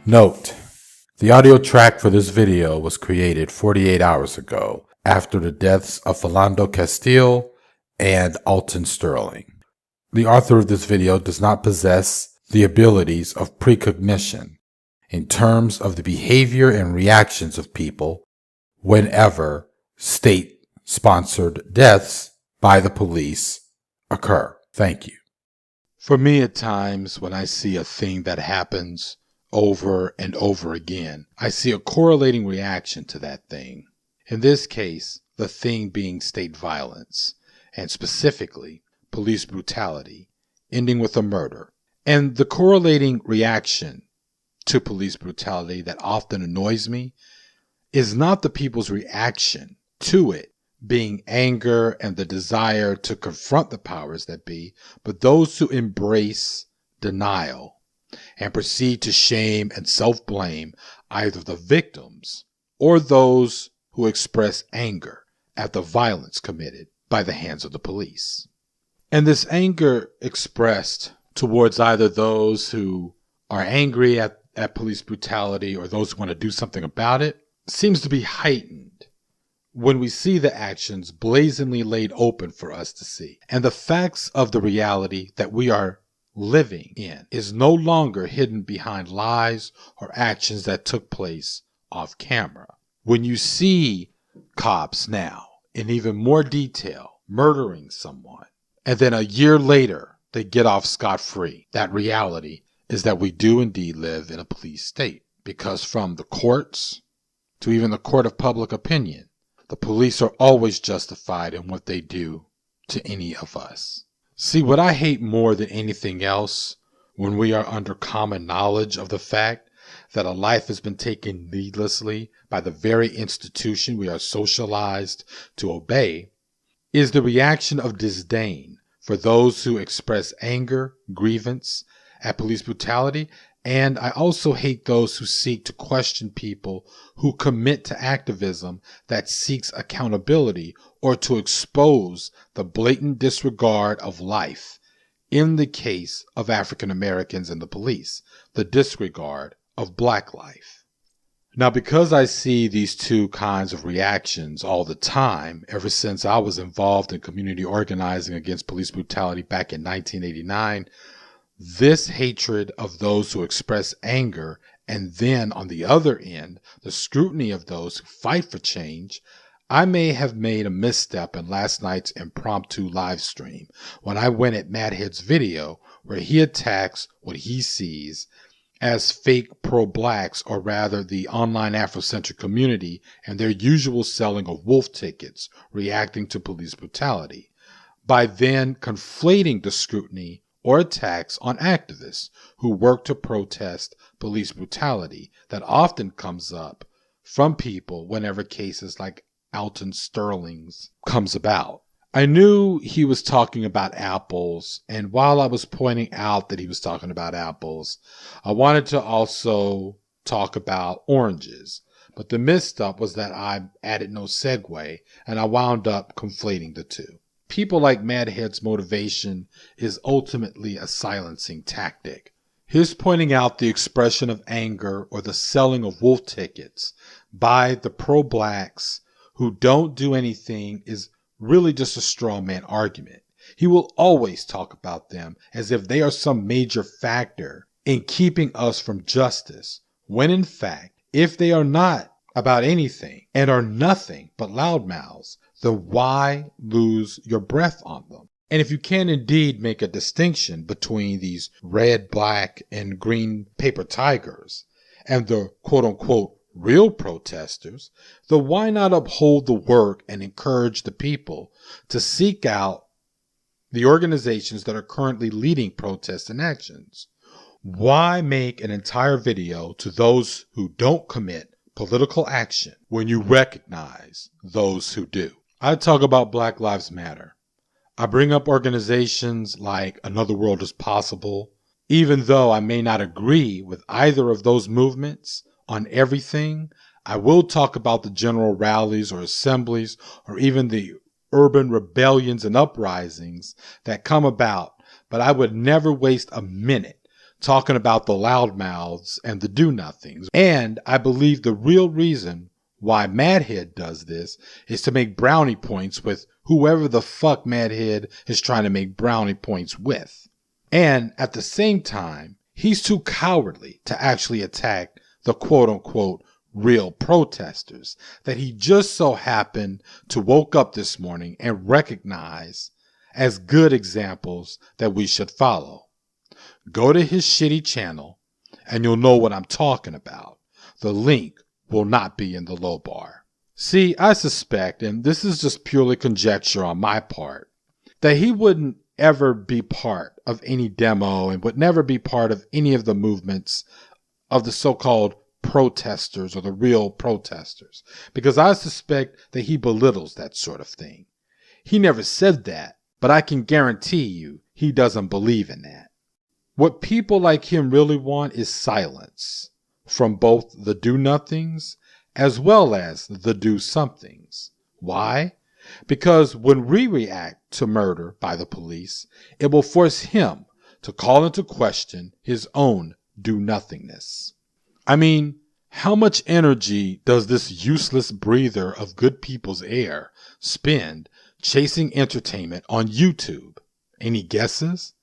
Note: the audio track for this video was created 48 hours ago after the deaths of Philando Castile and Alton Sterling. The author of this video does not possess the abilities of precognition in terms of the behavior and reactions of people whenever state-sponsored deaths by the police occur. Thank you. For me, at times, when I see a thing that happens over and over again, I see a correlating reaction to that thing. In this case, the thing being state violence, and specifically police brutality, ending with a murder. And the correlating reaction to police brutality that often annoys me is not the people's reaction to it being anger and the desire to confront the powers that be, but those who embrace denial and proceed to shame and self-blame either the victims or those who express anger at the violence committed by the hands of the police. And this anger expressed towards either those who are angry at police brutality or those who want to do something about it seems to be heightened when we see the actions blazingly laid open for us to see. And the facts of the reality that we are living in is no longer hidden behind lies or actions that took place off camera. When you see cops now, in even more detail, murdering someone, and then a year later they get off scot-free, that reality is that we do indeed live in a police state. Because from the courts to even the court of public opinion, the police are always justified in what they do to any of us. See, what I hate more than anything else when we are under common knowledge of the fact that a life has been taken needlessly by the very institution we are socialized to obey is the reaction of disdain for those who express anger, grievance at police brutality. And I also hate those who seek to question people who commit to activism that seeks accountability or to expose the blatant disregard of life. In the case of African Americans and the police, the disregard of Black life. Now, because I see these two kinds of reactions all the time, ever since I was involved in community organizing against police brutality back in 1989, this hatred of those who express anger, and then on the other end, the scrutiny of those who fight for change, I may have made a misstep in last night's impromptu live stream when I went at Madhead's video where he attacks what he sees as fake pro-blacks, or rather the online Afrocentric community and their usual selling of wolf tickets reacting to police brutality, by then conflating the scrutiny or attacks on activists who work to protest police brutality that often comes up from people whenever cases like Alton Sterling's comes about. I knew he was talking about apples, and while I was pointing out that he was talking about apples, I wanted to also talk about oranges. But the misstep was that I added no segue, and I wound up conflating the two. People like Madhead's motivation is ultimately a silencing tactic. His pointing out the expression of anger or the selling of wolf tickets by the pro-blacks who don't do anything is really just a straw man argument. He will always talk about them as if they are some major factor in keeping us from justice, when in fact, if they are not about anything and are nothing but loudmouths, then why lose your breath on them? And if you can indeed make a distinction between these red, black, and green paper tigers and the quote-unquote real protesters, then why not uphold the work and encourage the people to seek out the organizations that are currently leading protests and actions? Why make an entire video to those who don't commit political action when you recognize those who do? I talk about Black Lives Matter. I bring up organizations like Another World is Possible, even though I may not agree with either of those movements on everything. I will talk about the general rallies or assemblies or even the urban rebellions and uprisings that come about, but I would never waste a minute talking about the loudmouths and the do-nothings. And I believe the real reason why Madhead does this is to make brownie points with whoever the fuck Madhead is trying to make brownie points with. And at the same time, he's too cowardly to actually attack the quote-unquote real protesters that he just so happened to woke up this morning and recognize as good examples that we should follow. Go to his shitty channel and you'll know what I'm talking about. The link will not be in the low bar. See, I suspect, and this is just purely conjecture on my part, that he wouldn't ever be part of any demo and would never be part of any of the movements of the so-called protesters or the real protesters, because I suspect that he belittles that sort of thing. He never said that, but I can guarantee you he doesn't believe in that. What people like him really want is silence from both the do-nothings as well as the do-somethings. Why? Because when we react to murder by the police, it will force him to call into question his own do-nothingness. I mean, how much energy does this useless breather of good people's air spend chasing entertainment on YouTube? Any guesses?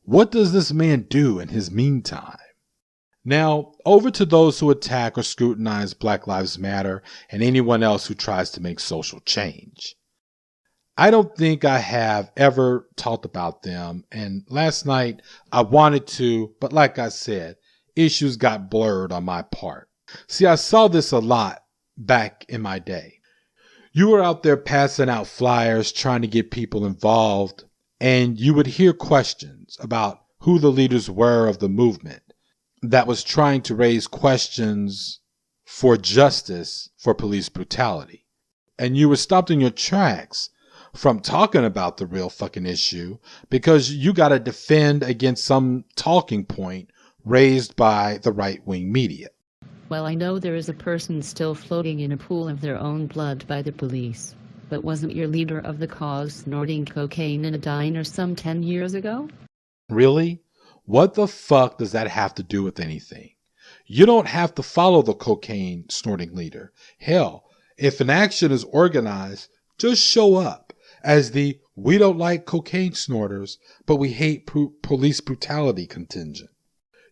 What does this man do in his meantime? Now, over to those who attack or scrutinize Black Lives Matter and anyone else who tries to make social change. I don't think I have ever talked about them, and last night I wanted to, but like I said, issues got blurred on my part. See, I saw this a lot back in my day. You were out there passing out flyers trying to get people involved, and you would hear questions about who the leaders were of the movement that was trying to raise questions for justice for police brutality. And you were stopped in your tracks from talking about the real fucking issue because you got to defend against some talking point raised by the right-wing media. Well, I know there is a person still floating in a pool of their own blood by the police. But wasn't your leader of the cause snorting cocaine in a diner some 10 years ago? Really? What the fuck does that have to do with anything? You don't have to follow the cocaine snorting leader. Hell, if an action is organized, just show up as the "we don't like cocaine snorters, but we hate police brutality" contingent.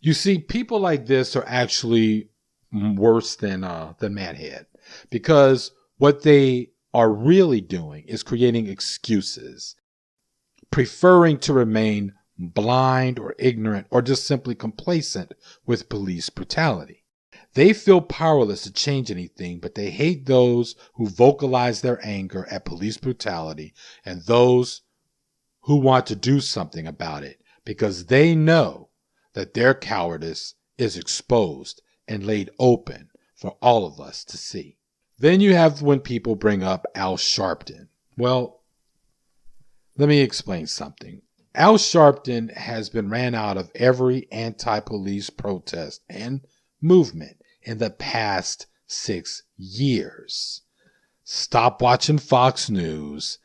You see, people like this are actually worse than Madhead, because what they are really doing is creating excuses, preferring to remain blind or ignorant or just simply complacent with police brutality. They feel powerless to change anything, but they hate those who vocalize their anger at police brutality and those who want to do something about it because they know that their cowardice is exposed and laid open for all of us to see. Then you have when people bring up Al Sharpton. Well, let me explain something. Al Sharpton has been ran out of every anti-police protest and movement in the past 6 years. Stop watching Fox News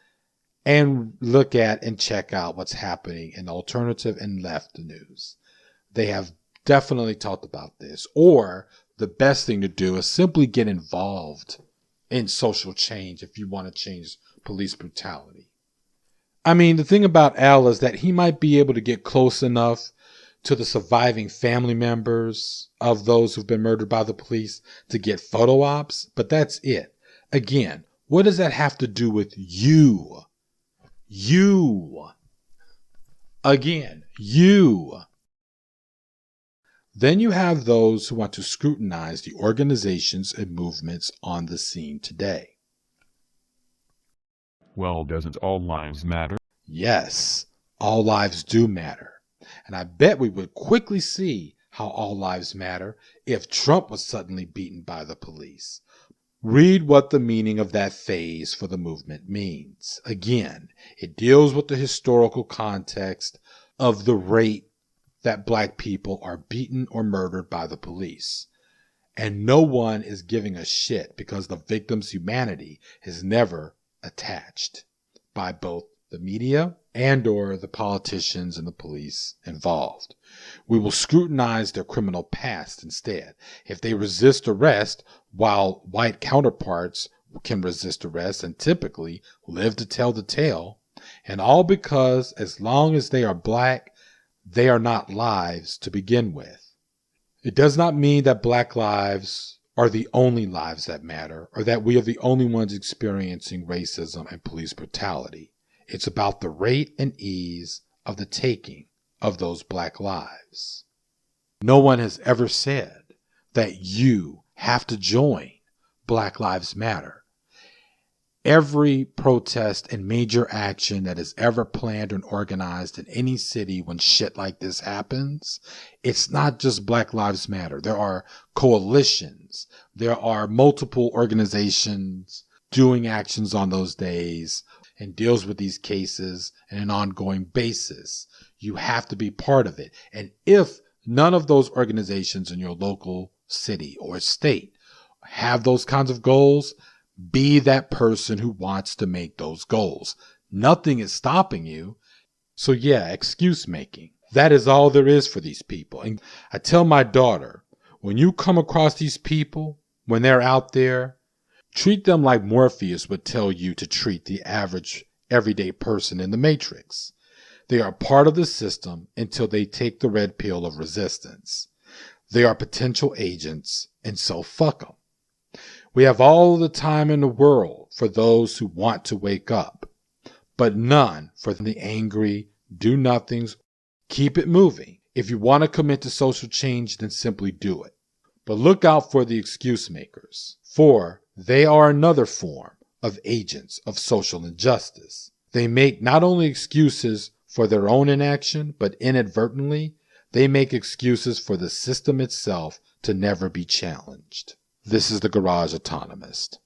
and look at and check out what's happening in alternative and left news. They have definitely talked about this. Or the best thing to do is simply get involved in social change if you want to change police brutality. I mean, the thing about Al is that he might be able to get close enough to the surviving family members of those who've been murdered by the police to get photo ops, but that's it. Again, what does that have to do with you? You. Again, you. Then you have those who want to scrutinize the organizations and movements on the scene today. Well, doesn't all lives matter? Yes, all lives do matter. And I bet we would quickly see how all lives matter if Trump was suddenly beaten by the police. Read what the meaning of that phase for the movement means. Again, it deals with the historical context of the rate that black people are beaten or murdered by the police. And no one is giving a shit because the victim's humanity is never attached by both the media, and/or the politicians and the police involved. We will scrutinize their criminal past instead. If they resist arrest, while white counterparts can resist arrest and typically live to tell the tale, and all because as long as they are black, they are not lives to begin with. It does not mean that black lives are the only lives that matter, or that we are the only ones experiencing racism and police brutality. It's about the rate and ease of the taking of those black lives. No one has ever said that you have to join Black Lives Matter. Every protest and major action that is ever planned and organized in any city when shit like this happens, it's not just Black Lives Matter. There are coalitions. There are multiple organizations doing actions on those days and deals with these cases on an ongoing basis. You have to be part of it. And if none of those organizations in your local city or state have those kinds of goals, be that person who wants to make those goals. Nothing is stopping you. So yeah, excuse making. That is all there is for these people. And I tell my daughter, when you come across these people, when they're out there, treat them like Morpheus would tell you to treat the average everyday person in the Matrix. They are part of the system until they take the red pill of resistance. They are potential agents, and so fuck them. We have all the time in the world for those who want to wake up, but none for the angry, do-nothings. Keep it moving. If you want to commit to social change, then simply do it. But look out for the excuse makers, for they are another form of agents of social injustice. They make not only excuses for their own inaction, but inadvertently, they make excuses for the system itself to never be challenged. This is the Garage Autonomist.